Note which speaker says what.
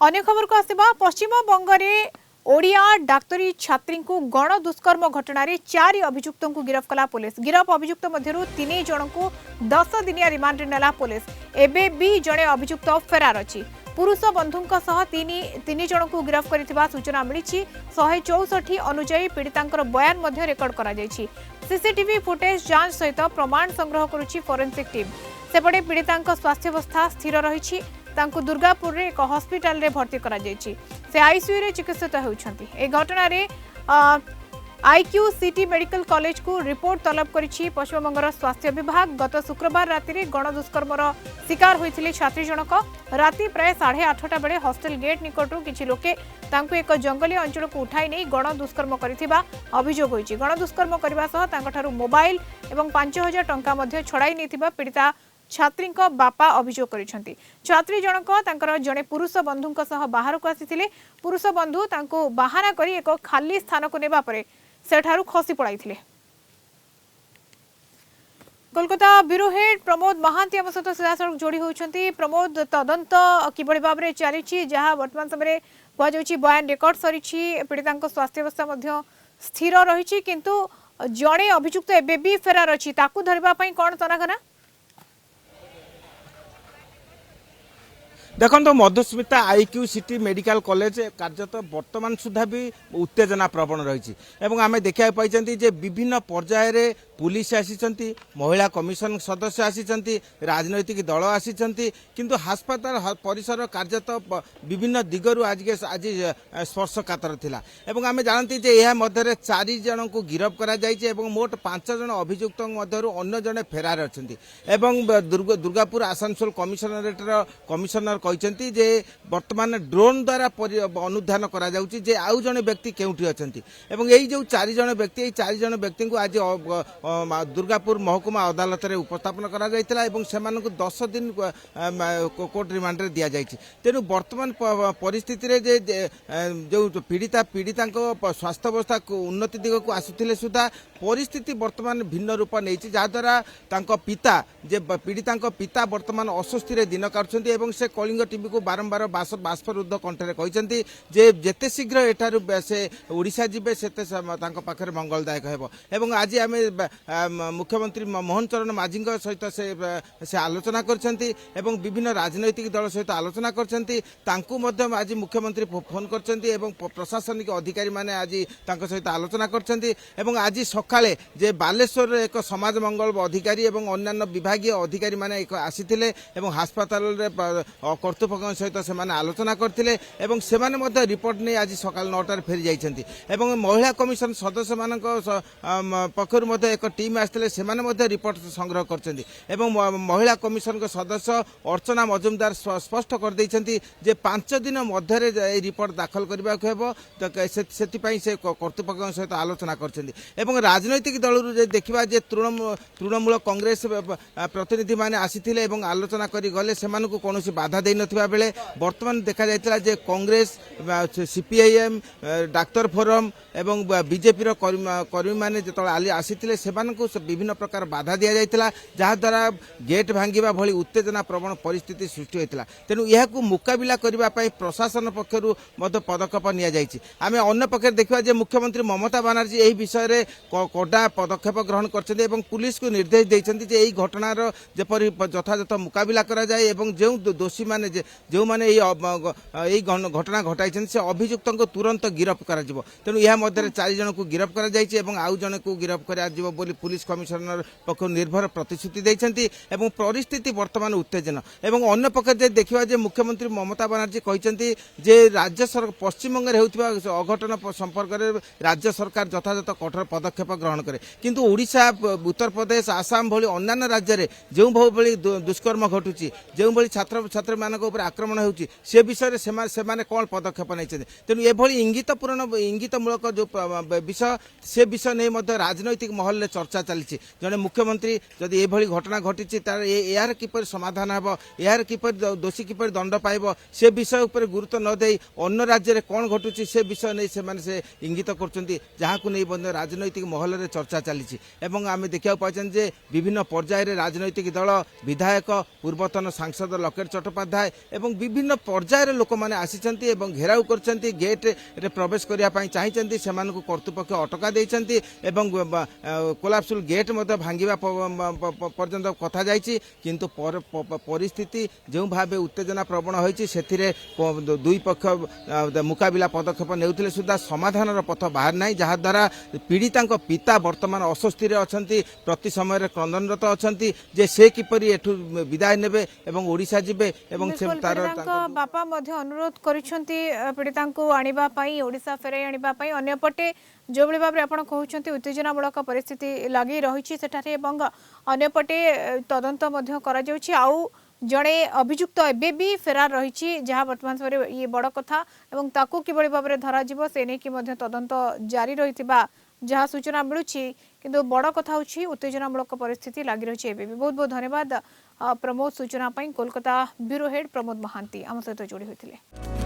Speaker 1: अन्य खबर को आसिबा पश्चिम बंगरे ओडिया डाक्तरी छात्री को गण दुष्कर्म घटना रे 4 अभियुक्त को गिरफ्त कला पुलिस। गिरफ अभियुक्त मध्यरु 3 जन को 10 दिनिया रिमांड नेला पुलिस। एबे भी जणे अभियुक्त फेरार अछि। पुरुष बंधुंक सह तीन जन को गिरफ्त करिथिबा सूचना मिली। 164 अनुଯାयी पीड़ितांकर बयान मध्य रेकर्ड करा जायछि। सीसीटीवी फुटेज जांच सहित प्रमाण संग्रह करुछि फोरेंसिक टीम। सेपटे पीड़ितांक स्वास्थ्यावस्था स्थिर रहिछि। तांको दुर्गापुर रे एक हॉस्पिटल रे भर्ती करा जायछि। से आईसीयू रे चिकित्सित होउछन्ति। ए घटना रे आईक्यू सिटी मेडिकल कॉलेज को रिपोर्ट तलब करिछि पश्चिम बंगर स्वास्थ्य विभाग। गत शुक्रवार राति रे गण दुष्कर्मर शिकार होइथिले छात्री जनक। राति प्राय 8:30 बेले हॉस्टल गेट निकटू किछि लोके तांको एक जंगली अंचल को उठाई नै गण दुष्कर्म करिथिबा अभियोग होइछि। गण दुष्कर्म करबा सह तांकठारु मोबाइल एवं 5000 टंका मध्ये छड़ाई नैथिबा पीड़िता छात्री बापा अभियोग करिसेंती। छात्री जनक तांकर जने पुरुष बंधुंक सह बाहर को आसीथिले। पुरुष बंधु तांको बाहाना करी एक खाली स्थान को नेबा परे सेठारु खसी पड़ाइथिले। कोलकाता ब्यूरो हेड प्रमोद महांती आम सहित सीधासख जोड़ी होती। प्रमोद, तदंत किभली भाव में चली जहाँ वर्तमान समय कहुच्छी बयान रेकर्ड सरी पीड़िता स्वास्थ्यावस्था स्थिर रही किंतु जड़े अभियुक्त एबे भी फेरार अच्छी धरवाई कौन तनाघना?
Speaker 2: देखो तो Madhusmita IQ city medical college कार्यरत वर्तमान सुधा भी उत्तेजना प्रवण रही। आम देखा पाई विभिन्न पर्यायर पुलिस आसी, महिला कमिशन सदस्य आसी, राजनैतिक दल आसी, किंतु हास्पाताल परिसर कार्यरत विभिन्न दिगरु आज स्पर्शकातर थिला। आम जानती यह मध्य 4 जन को गिरफ्त करा मोट 5 जन अभियुक्त अन्य जने फेरार अच्छा। दुर्गापुर आसानसोल कमिशनरेटर कमिशनर कहते जे वर्तमान ड्रोन द्वारा अनुधान करा जाउची जे आउ जने व्यक्ति केउठी अछंती एवं एई जो 4 जन व्यक्ति 4 जन व्यक्ति को आज दुर्गापुर महकुमा अदालत रे उपस्थापन करा जायतिला एवं सेमानकु 10 दिन कोर्ट रिमांड रे दिया जायछि। तेनु वर्तमान परिस्थिति रे जे जो पीड़ितांको स्वास्थ्य अवस्था उन्नति दिग को आसुथिले सुधा परिस्थिति वर्तमान भिन्न रूप नेछि जा द्वारा तांको पिता जे पीड़ितांको पिता वर्तमान अस्वस्थ रे दिन काटछन्ती एवं से कलिंग टीवी को बारंबार बाष्परुद्ध कंठरे कहते जे जेते शीघ्र एठारु से ओडिशा जिबे सेते तांको पाखरे मंगलदायक हेबो। एवं आज आम मुख्यमंत्री मोहन चरण माझी सहित से आलोचना करछन्ती एवं विभिन्न राजनैतिक दल सहित आलोचना करछन्ती। तांकु मध्य आज मुख्यमंत्री फोन करछन्ती एवं प्रशासनिक अधिकारी माने आज तांको सहित आलोचना करछन्ती। एवं आज सकाळे जे बालेश्वर एक समाज मंगल अधिकारी एवं अन्यान्य विभागीय अधिकारी माने एक आसीथिले एवं अस्पताल रे कर्तृपक्ष सहित से आलोचना करते रिपोर्ट नहीं आज सका 9टार फेरी जाइछन्ती। एवं महिला कमिशन सदस्य मान पक्षर एक टीम आसते से रिपोर्ट संग्रह करछन्ती। एवं महिला कमिशन सदस्य अर्चना मजुमदार स्पष्ट कर दैछन्ती जे 5 दिन मध्य रिपोर्ट दाखल करने से कर्तृपक्ष सहित आलोचना करछन्ती। एवं राजनैतिक दल देखा तृणमूल कांग्रेस प्रतिनिधि माने आसीथिले एवं आलोचना करी गले सेमानकु कौनसी बाधा दे नथिबा बेले वर्तमान देखा जायतिला जे कांग्रेस सीपीआईएम डाक्तर फोरम एवं बीजेपी कर्मी माने जतले आसीथिले सेमानकु विभिन्न प्रकार बाधा दिया जायतिला जहा द्वारा गेट भांगिबा भली उत्तेजना प्रवण परिस्थिति सृष्टि होइतिला। तेनु यहाकु मुकाबिला करिबा पई प्रशासन पक्षरु मध्य पदक्षेप निया जायछि। आमे अन्य पक्षे देखिबा जे मुख्यमंत्री ममता बनर्जी एही विषय रे कोडा पदक्षेप ग्रहण करछन्ते एवं पुलिस को निर्देश दैछन्ते जे एही घटनार जेपरि यथायथ मुकाबिला करा जाय एवं जो दोषी माने जो माने यही घटना घटाई से अभियुक्त को तुरंत गिरफ्त करा जिवो। तेणु यह मध्य 4 जन को गिरफ्त करा जायछि एवं आउ जन को गिरफ्त करा जिवो बोली पुलिस कमिशनर पक्ष निर्भर प्रतिश्रुति दैछन्ति। एवं परिस्थिति वर्तमान उत्तेजना एवं अन्य पक्ष देखिबा जे मुख्यमंत्री ममता बनर्जी कहछन्ति जे राज्य सरकार पश्चिम बंग रे होउथिबा अघटन संपर्क रे राज्य सरकार यथायथ कठोर पदक्षेप ग्रहण करे किंतु ओडिशा उत्तर प्रदेश आसाम भली अन्य राज्य रे जो भली दुष्कर्म घटुची जो भली छात्र छात्री मानक ऊपर आक्रमण होउची से विषय से कौन पदक्षेप नहीं। तेणु ये इंगितपूर्ण इंगितमूलक जो विषय से विषय नहीं राजनैतिक महल चर्चा चली जड़े मुख्यमंत्री जदि एभली घटना घटी तार यार किपर समाधान हे यार किपर दोषी किपर दंड पाइब से विषय उपर गुरुत्व न दे अन्य राज्य में कौन घटुची से विषय नहीं से इंगित कर राजनैतिक महल में चर्चा चली आम देखा पाई जे विभिन्न पर्यायर राजनैतिक दल विधायक पूर्वतन सांसद लकेट चट्टोपाध्याय एवं विभिन्न पर्यायर लोक मैंने आसी घेराव कर गेट रे प्रवेश करने चाहिए से कर्तृपक्ष अटका देती कोलाप्सुल गेट भांगा पर्यंत कथा जाइए किंतु परिस्थिति जो भाव उत्तेजना प्रवण होती से दुई पक्ष मुकाबिला पदक्षेप नेउथिले सुद्धा समाधान पथ बाहर ना जहाद्वारा पीड़िता पिता वर्तमान अस्वस्थ अच्छा प्रति समय क्रंदनरत अच्छा जे से किपरि एठु विदाय नेबे एवं ओडिशा जिबे एवं से तार
Speaker 1: बापा मध्य अनुरोध करिसंती पीड़िता को आनिबा पई ओडिशा फेराई आनिबा पई अन्यपटे जो भली भाव आपण कहउछंती उत्तेजनामूलक परिस्थिति लगी रही सेठारे एवं अन्यपटे तदंत मध्य करा जाउछि आउ जड़े अभियुक्त एबे भी फेरार रही जहाँ वर्तमान समय ये बड़ कथा एवं ताकू किभली भाव में धरा जीव से नहीं कि तदंत जारी रही जहाँ सूचना मिलूँ किंतु बड़ कथा होछि उत्तेजनामूलक परिस्थिति लगी रही है बहुत बहुत धन्यवाद प्रमोद सूचना कोलकाता ब्यूरो हेड प्रमोद महांती आम सहित जोड़ी होते।